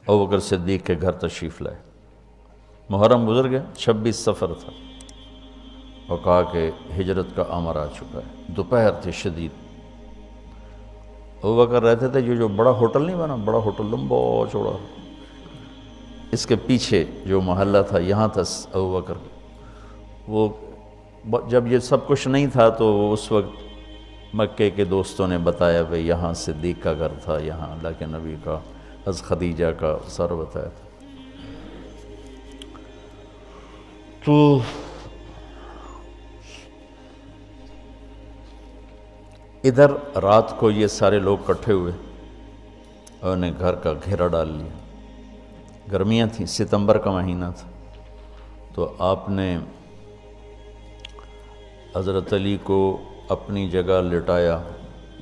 ابوبکر صدیق کے گھر تشریف لائے۔ محرم گزر گیا، 26 صفر تھا، اور کہا کہ ہجرت کا امر آ چکا ہے۔ دوپہر تھی شدید۔ ابوبکر رہتے تھے جو بڑا ہوٹل نہیں بنا، بڑا ہوٹل لمبا چوڑا، اس کے پیچھے جو محلہ تھا یہاں تھا ابوبکر۔ وہ جب یہ سب کچھ نہیں تھا تو اس وقت مکے کے دوستوں نے بتایا بھئی یہاں صدیق کا گھر تھا، یہاں اللہ کے نبی کا، حضرت خدیجہ کا سر بتایا تھا۔ تو ادھر رات کو یہ سارے لوگ اکٹھے ہوئے اور انہیں گھر کا گھیرا ڈال لیا۔ گرمیاں تھیں، ستمبر کا مہینہ تھا، تو آپ نے حضرت علی کو اپنی جگہ لٹایا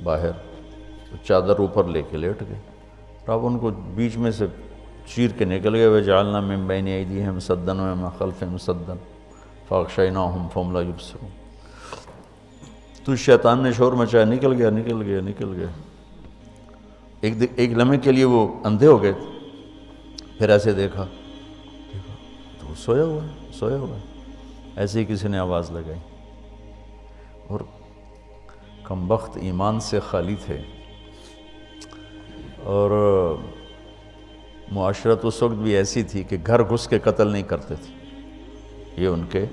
باہر، چادر اوپر لے کے لیٹ گئے۔ آپ ان کو بیچ میں سے چیر کے نکل گئے، وَجَعَلْنَا مِن بَيْنِ أَيْدِيهِمْ سَدًّا وَمِن خَلْفِهِمْ سَدًّا فَأَغْشَيْنَاهُمْ فَهُمْ لَا يُبْصِرُونَ۔ تو شیطان نے شور مچایا، نکل گیا نکل گیا نکل گیا۔ ایک لمحے کے لیے وہ اندھے ہو گئے، پھر ایسے دیکھا تو وہ سویا ہوا ہے۔ ایسے ہی کسی نے آواز لگائی، اور کمبخت ایمان سے خالی تھے، اور معاشرت اس وقت بھی ایسی تھی کہ گھر گھس کے قتل نہیں کرتے تھے۔ یہ ان کے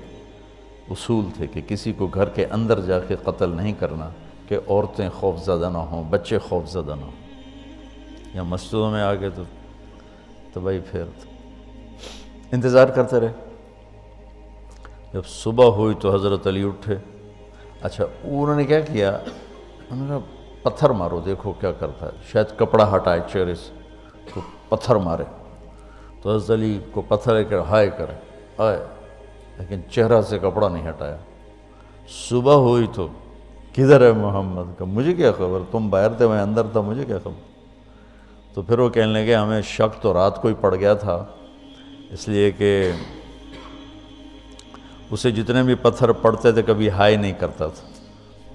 اصول تھے کہ کسی کو گھر کے اندر جا کے قتل نہیں کرنا، کہ عورتیں خوف زدہ نہ ہوں، بچے خوف زدہ نہ ہوں۔ یا مسجدوں میں آ گئے تو بھائی پھر انتظار کرتے رہے۔ جب صبح ہوئی تو حضرت علی اٹھے۔ اچھا انہوں نے کیا کیا، انہوں نے کہا پتھر مارو، دیکھو کیا کرتا ہے، شاید کپڑا ہٹائے چہرے سے، تو پتھر مارے۔ تو حضرت علی کو پتھر لے کر ہائے کرے، آئے، لیکن چہرہ سے کپڑا نہیں ہٹایا۔ صبح ہوئی تو کدھر ہے محمد کا، مجھے کیا خبر، تم باہر تھے میں اندر تھا، مجھے کیا خبر۔ تو پھر وہ کہنے لگے ہمیں شک تو رات کو ہی پڑ گیا تھا، اس لیے کہ اسے جتنے بھی پتھر پڑتے تھے کبھی ہائے نہیں کرتا تھا،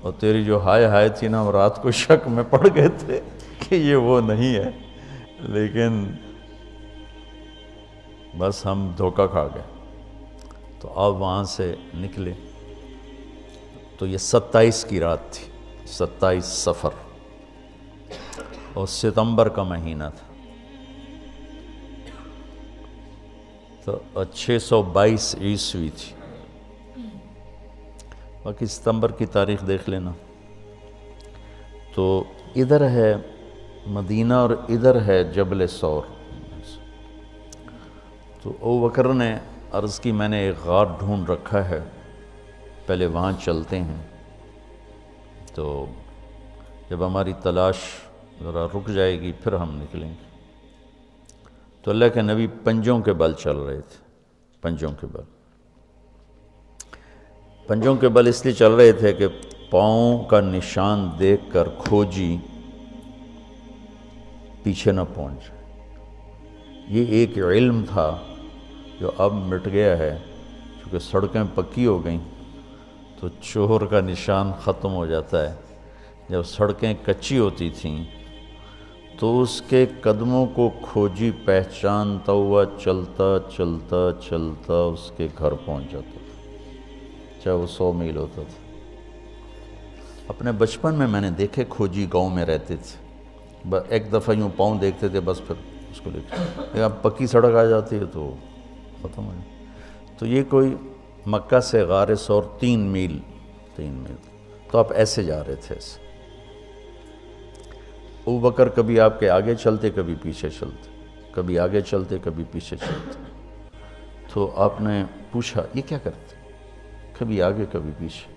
اور تیری جو ہائے تھی نا، رات کو شک میں پڑ گئے تھے کہ یہ وہ نہیں ہے، لیکن بس ہم دھوکہ کھا گئے۔ تو آپ وہاں سے نکلے تو یہ 27 کی رات تھی، 27 صفر، اور ستمبر کا مہینہ تھا۔ تو 622 عیسوی تھی، باقی ستمبر کی تاریخ دیکھ لینا۔ تو ادھر ہے مدینہ اور ادھر ہے جبل ثور۔ تو ابوبکر نے عرض کی میں نے ایک غار ڈھونڈ رکھا ہے، پہلے وہاں چلتے ہیں، تو جب ہماری تلاش ذرا رک جائے گی پھر ہم نکلیں گے۔ تو اللہ کے نبی پنجوں کے بل چل رہے تھے، پنجوں کے بل۔ پنجوں کے بل اس لیے چل رہے تھے کہ پاؤں کا نشان دیکھ کر کھوجی پیچھے نہ پہنچ جائے۔ یہ ایک علم تھا جو اب مٹ گیا ہے، چونکہ سڑکیں پکی ہو گئیں تو چور کا نشان ختم ہو جاتا ہے۔ جب سڑکیں کچی ہوتی تھیں تو اس کے قدموں کو کھوجی پہچانتا ہوا چلتا چلتا چلتا اس کے گھر پہنچ جاتا تھا، چاہے وہ 100 میل ہوتا تھا۔ اپنے بچپن میں نے دیکھے کھوجی گاؤں میں رہتے تھے، ایک دفعہ یوں پاؤں دیکھتے تھے بس پھر اس کو لے کے، اب پکی سڑک آ جاتی ہے تو ختم ہو جائے۔ تو یہ کوئی مکہ سے غار ثور 3 میل، تو آپ ایسے جا رہے تھے ایسے۔ ابوبکر کبھی آپ کے آگے چلتے کبھی پیچھے چلتے، کبھی آگے چلتے کبھی پیچھے چلتے۔ تو آپ نے پوچھا یہ کیا کرتے، کبھی آگے کبھی پیچھے۔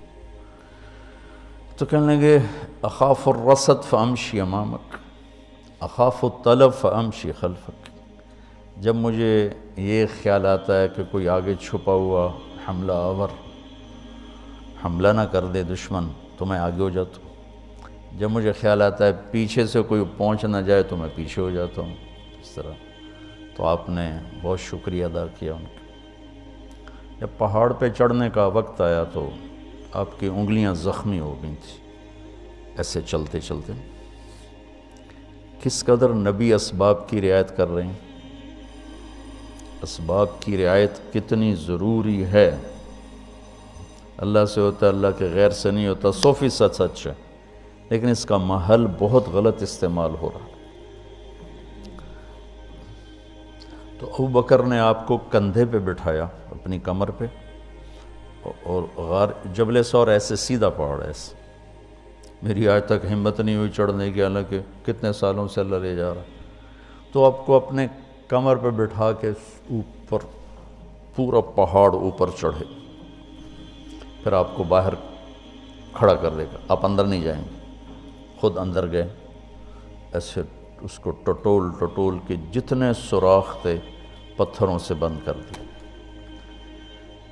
تو کہنے لگے اخاف الرصد فامشی امامک، اخاف الطلب فامشی خلفک۔ جب مجھے یہ خیال آتا ہے کہ کوئی آگے چھپا ہوا حملہ آور حملہ نہ کر دے دشمن تو میں آگے ہو جاتا ہوں، جب مجھے خیال آتا ہے پیچھے سے کوئی پہنچ نہ جائے تو میں پیچھے ہو جاتا ہوں، اس طرح۔ تو آپ نے بہت شکریہ ادا کیا ان کا۔ جب پہاڑ پہ چڑھنے کا وقت آیا تو آپ کی انگلیاں زخمی ہو گئی تھیں ایسے چلتے چلتے۔ کس قدر نبی اسباب کی رعایت کر رہے ہیں۔ اسباب کی رعایت کتنی ضروری ہے۔ اللہ سے ہوتا ہے، اللہ کے غیر سے نہیں ہوتا، 100% سچ ہے، لیکن اس کا محل بہت غلط استعمال ہو رہا ہے۔ تو ابو بکر نے آپ کو کندھے پہ بٹھایا اپنی کمر پہ، اور غار جبل ثور ایسے سیدھا پہاڑ ہے ایسے، میری آج تک ہمت نہیں ہوئی چڑھنے کی، حالانکہ کتنے سالوں سے اللہ لے جا رہا۔ تو آپ کو اپنے کمر پہ بٹھا کے اوپر پورا پہاڑ اوپر چڑھے، پھر آپ کو باہر کھڑا کر دے گا، آپ اندر نہیں جائیں گے۔ خود اندر گئے، ایسے اس کو ٹٹول کے جتنے سوراخ تھے پتھروں سے بند کر دیے،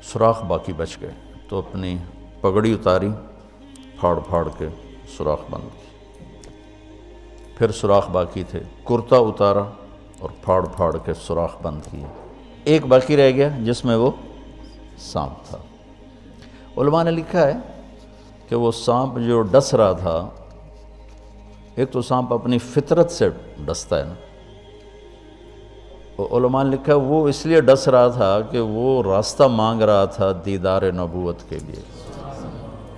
سوراخ باقی بچ گئے۔ تو اپنی پگڑی اتاری، پھاڑ کے سوراخ بند کی، پھر سوراخ باقی تھے، کرتا اتارا اور پھاڑ کے سوراخ بند کیے۔ ایک باقی رہ گیا جس میں وہ سانپ تھا۔ علماء نے لکھا ہے کہ وہ سانپ جو ڈس رہا تھا، ایک تو سانپ اپنی فطرت سے ڈستا ہے نا، علماء نے لکھا ہے وہ اس لیے ڈس رہا تھا کہ وہ راستہ مانگ رہا تھا دیدار نبوت کے لیے۔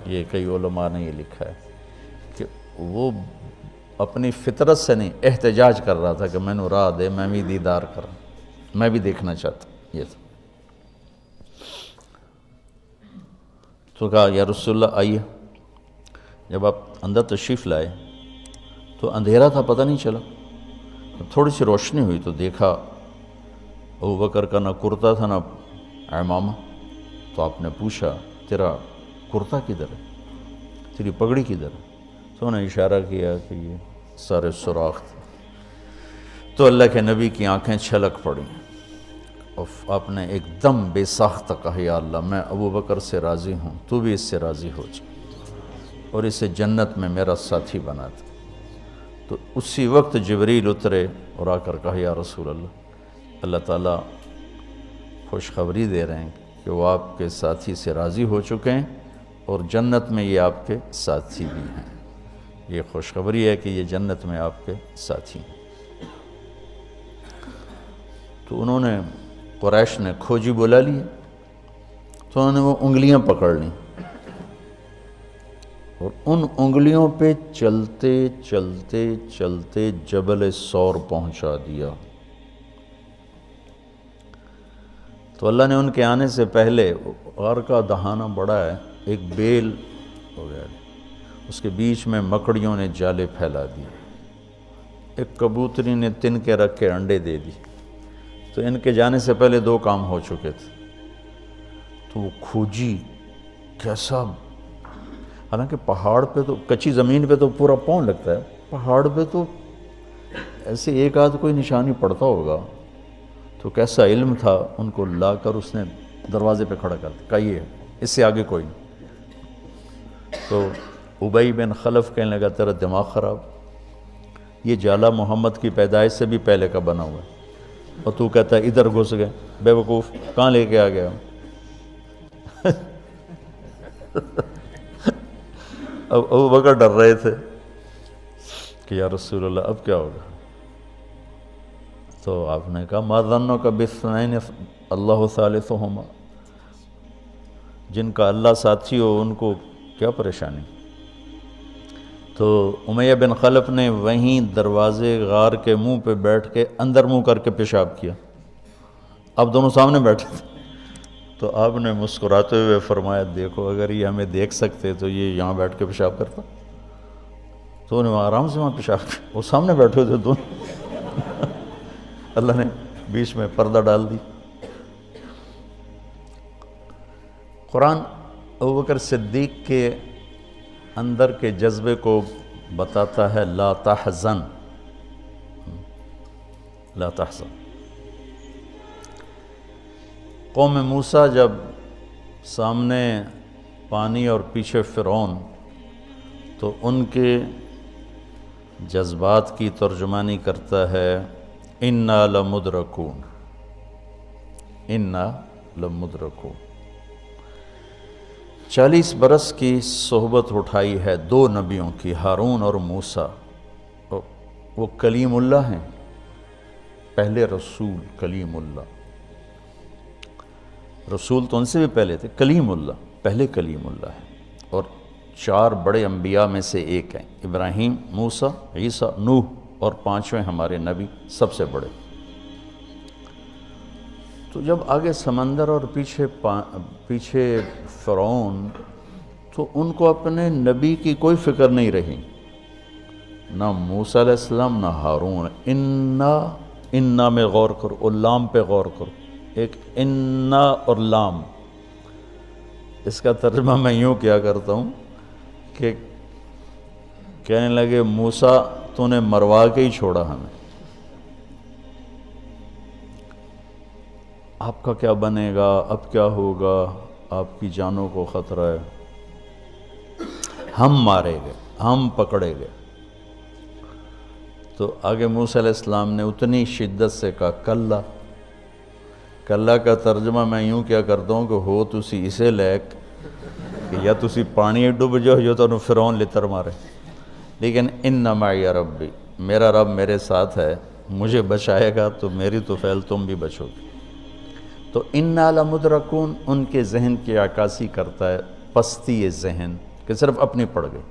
یہ کئی علماء نے یہ لکھا ہے کہ وہ اپنی فطرت سے نہیں، احتجاج کر رہا تھا کہ میں نے راہ دے، میں بھی دیدار کروں، میں بھی دیکھنا چاہتا ہوں۔ یہ تھا۔ تو کہا یا رسول اللہ آئیے۔ جب آپ اندر تشریف لائے تو اندھیرا تھا، پتہ نہیں چلا، تھوڑی سی روشنی ہوئی تو دیکھا ابو بکر کا نہ کرتا تھا نہ عمامہ۔ تو آپ نے پوچھا تیرا کرتا کدھر ہے، تیری پگڑی کدھر ہے؟ تو انہوں نے اشارہ کیا کہ یہ سارے سوراخ تھے۔ تو اللہ کے نبی کی آنکھیں چھلک پڑیں، اور آپ نے ایک دم بے ساختہ کہا یا اللہ میں ابو بکر سے راضی ہوں، تو بھی اس سے راضی ہو جا اور اسے جنت میں میرا ساتھی بنا دے۔ تو اسی وقت جبریل اترے اور آ کر کہا یا رسول اللہ، اللہ تعالیٰ خوشخبری دے رہے ہیں کہ وہ آپ کے ساتھی سے راضی ہو چکے ہیں اور جنت میں یہ آپ کے ساتھی بھی ہیں۔ یہ خوشخبری ہے کہ یہ جنت میں آپ کے ساتھی ہیں۔ تو انہوں نے، قریش نے کھوجی بلا لی، تو انہوں نے وہ انگلیاں پکڑ لیں اور ان انگلیوں پہ چلتے چلتے چلتے جبل ثور پہنچا دیا۔ تو اللہ نے ان کے آنے سے پہلے، غار کا دہانہ بڑا ہے، ایک بیل ہو گیا، اس کے بیچ میں مکڑیوں نے جالے پھیلا دیے، ایک کبوتری نے تن کے رکھ کے انڈے دے دی۔ تو ان کے جانے سے پہلے دو کام ہو چکے تھے۔ تو وہ کھوجی کیسا، حالانکہ پہاڑ پہ تو کچی زمین پہ تو پورا پاؤں لگتا ہے، پہاڑ پہ تو ایسے ایک آدھ کوئی نشانی پڑتا ہوگا، تو کیسا علم تھا، ان کو لا کر اس نے دروازے پہ کھڑا کر دیا، کہیے اس سے آگے کوئی نہیں۔ تو ابی بن خلف کہنے لگا تیرا دماغ خراب، یہ جالا محمد کی پیدائش سے بھی پہلے کا بنا ہوا ہے، اور تو کہتا ہے ادھر گھس گئے، بے وقوف کہاں لے کے آ گیا؟ اب ابو بکر ڈر رہے تھے کہ یا رسول اللہ اب کیا ہوگا؟ تو آپ نے کہا ما ظنک باثنین اللہ ثالثہما، جن کا اللہ ساتھی ہو ان کو کیا پریشانی۔ تو امیہ بن خلف نے وہیں دروازے غار کے منہ پہ بیٹھ کے اندر منہ کر کے پیشاب کیا، اب دونوں سامنے بیٹھے تھے۔ تو آپ نے مسکراتے ہوئے فرمایا دیکھو اگر یہ ہمیں دیکھ سکتے تو یہ یہاں بیٹھ کے پیشاب کرتا۔ تو انہوں نے آرام سے وہاں پیشاب کیا، وہ سامنے بیٹھے تھے دونوں۔ اللہ نے بیچ میں پردہ ڈال دی۔ قرآن ابوبکر صدیق کے اندر کے جذبے کو بتاتا ہے، لا تحزن، لا تحزن۔ قوم موسیٰ جب سامنے پانی اور پیچھے فرعون، تو ان کے جذبات کی ترجمانی کرتا ہے اِنَّا لَمُدْرَكُونَ، اِنَّا لَمُدْرَكُونَ۔ 40 برس کی صحبت اٹھائی ہے دو نبیوں کی، ہارون اور موسیٰ۔ وہ کلیم اللہ ہیں، پہلے رسول کلیم اللہ، رسول تو ان سے بھی پہلے تھے، کلیم اللہ، پہلے کلیم اللہ ہے، اور 4 بڑے انبیاء میں سے ایک ہیں، ابراہیم، موسیٰ، عیسیٰ، نوح، اور 5ویں ہمارے نبی سب سے بڑے۔ تو جب آگے سمندر اور پیچھے فرعون، تو ان کو اپنے نبی کی کوئی فکر نہیں رہی، نہ موسیٰ علیہ السلام نہ ہارون۔ انا میں غور کرو، اور لام پہ غور کرو، ایک انا اور لام، اس کا ترجمہ میں یوں کیا کرتا ہوں کہ کہنے لگے موسیٰ تو نے مروا کے ہی چھوڑا ہمیں، آپ کا کیا بنے گا، اب کیا ہوگا، آپ کی جانوں کو خطرہ ہے، ہم مارے گئے، ہم پکڑے گئے۔ تو آگے موسیٰ علیہ السلام نے اتنی شدت سے کہا کلا۔ کلا کا ترجمہ میں یوں کیا کرتا ہوں کہ ہو تسی اسے لیک کہ یا تسی پانی ڈوب جاؤ یا تو فرعون لتر مارے، لیکن ان معی ربی، میرا رب میرے ساتھ ہے، مجھے بچائے گا تو میری تو فعل تم بھی بچو گے۔ تو انا لمدرکون ان کے ذہن کی عکاسی کرتا ہے، پستی ذہن کہ صرف اپنی پڑ گئی،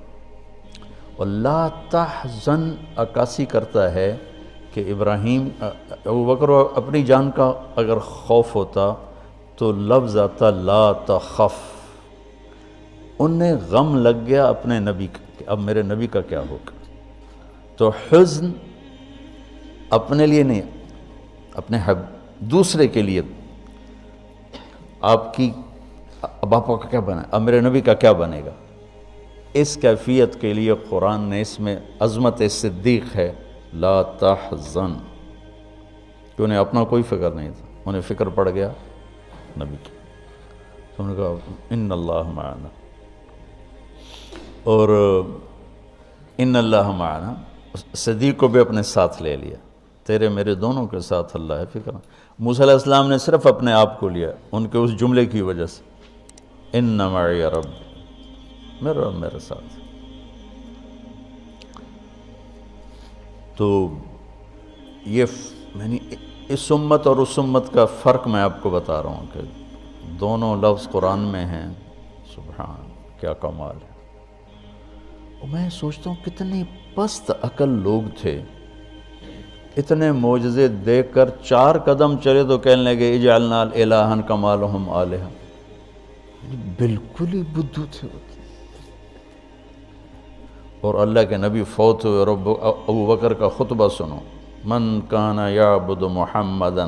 اور لا تحزن عکاسی کرتا ہے کہ ابراہیم، ابوبکر اپنی جان کا اگر خوف ہوتا تو لفظ آتا لا تخف، انہیں غم لگ گیا اپنے نبی کا کہ اب میرے نبی کا کیا ہوگا۔ تو حزن اپنے لیے نہیں، اپنے دوسرے کے لیے، آپ کی اب آپ کا کیا بنا، اب میرے نبی کا کیا بنے گا، اس کیفیت کے لیے قرآن نے اس میں عظمت صدیق ہے، لا تحزن، کہ انہیں اپنا کوئی فکر نہیں تھا، انہیں فکر پڑ گیا نبی کی۔ تو انہوں نے کہا ان اللہ معنا، اور ان اللہ معنا، صدیق کو بھی اپنے ساتھ لے لیا، تیرے میرے دونوں کے ساتھ اللہ ہے، فکر۔ موسیٰ علیہ السلام نے صرف اپنے آپ کو لیا ان کے اس جملے کی وجہ سے، ان معی رب، میرا رب میرے ساتھ۔ تو یہ اس امت اور اس امت کا فرق میں آپ کو بتا رہا ہوں کہ دونوں لفظ قرآن میں ہیں، سبحان، کیا کمال ہے۔ اور میں سوچتا ہوں کتنے پست عقل لوگ تھے، اتنے معجزے دیکھ کر 4 قدم چلے تو کہنے لگے اجعلنا الہا کما لہم آلہہ، بالکل ہی بدھو تھے۔ اور اللہ کے نبی فوت ہوئے، اور ابو بکر کا خطبہ سنو، من کان یعبد محمدا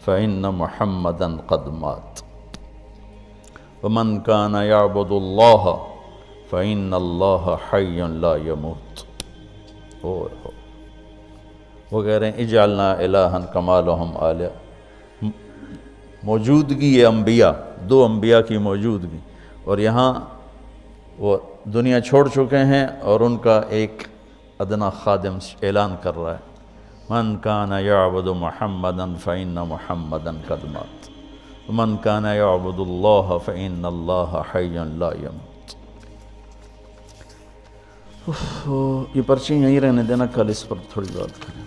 فإن محمدا قد مات ومن کان یعبد اللہ فإن اللہ حی لا یموت۔ وہ کہہ رہے ہیں اجعلنا الہا کما لہم آلہہ، موجودگی یہ انبیاء، 2 انبیاء کی موجودگی، اور یہاں وہ دنیا چھوڑ چکے ہیں اور ان کا ایک ادنا خادم اعلان کر رہا ہے، من کان یعبد محمدا فإن محمدا قد مات ومن کان یعبد اللہ فإن اللہ حی لا یموت۔ یہ پرچی یہیں رہنے دینا، کل اس پر تھوڑی بات کریں۔